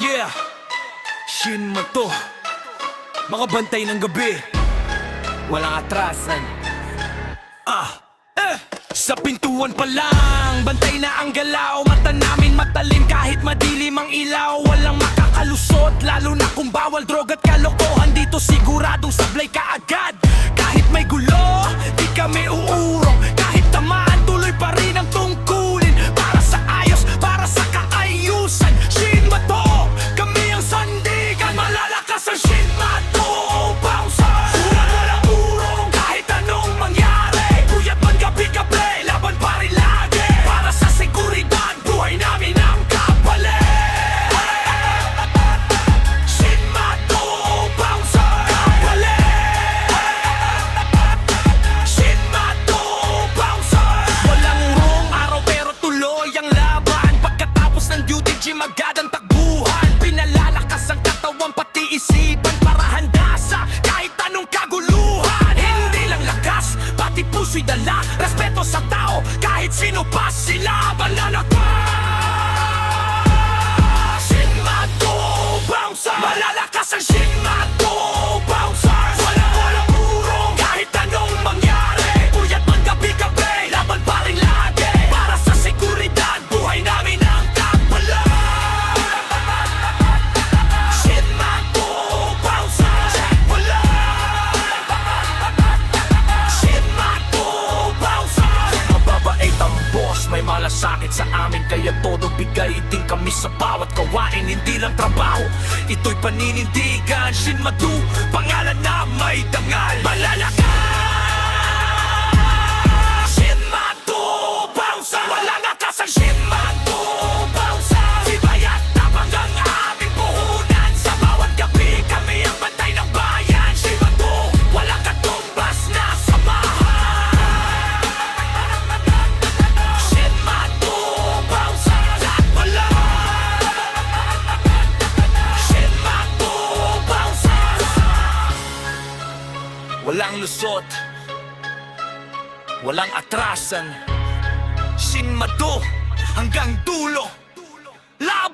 Yeah, Shin mo to. Mga bantay ng gabi, walang atrasan. Sa pintuan pa lang, bantay na ang galaw. Mata namin matalim kahit madilim ang ilaw. Walang makakalusot, lalo na kung bawal droga't kalokohan. Dito siguradong sablay ka agad. Kahit may gulo, di kami uurong. Kahit tamaan, tuloy pa rin ang tungkulin. Para sa ayos, para sa kaayusan. Shin Mato, kami ang sandigan. Malalakas ang Shin Mato Bouncer. Ulan walang urong, kahit anong mangyari. Puyat man gabi-gabi, laban pa rin lagi. Para sa seguridad, buhay namin ang kapalit. Shin Mato Bouncer, kapalit. Shin Mato Bouncer. Walang urong araw pero tuloy ang laban. Pagkatapos ng duty, gym agad ang takbuhan. Pinalalakas ang katawan pati isipan para handa sa kahit anong kaguluhan. Hindi lang lakas, pati puso'y dala. Respeto sa tao, kahit sino pa sila. Malalakas Shin Mato Bouncer. Malalakas ang Shin Mato Bouncer. Walang urong, kahit anong mangyari. Puyat man gabi-gabi, laban pa rin lagi. Para sa seguridad, buhay namin ang kapalit. Shin Mato Bouncer. Shin Mato Bouncer. Mababait ang boss, may malasakit sa amin. Kaya todo bigay din kami sa bawat gawain. Hindi lang trabaho, ito'y paninindigan. Shin Mato, pangalan na may dangal. Malalakas Shin Mato Bouncer. Walang akas ang Shin Mato Bouncer. Tibay at tapang ang aming puhunan. Sa bawat gabi kami ang bantay ng bayan. Shin Mato, walang katumbas na samahan. Shin Mato Bouncer. Wala. Shin Mato Bouncer. Walang lusot, walang atrasan. Shin Mato hanggang dulo. Laban!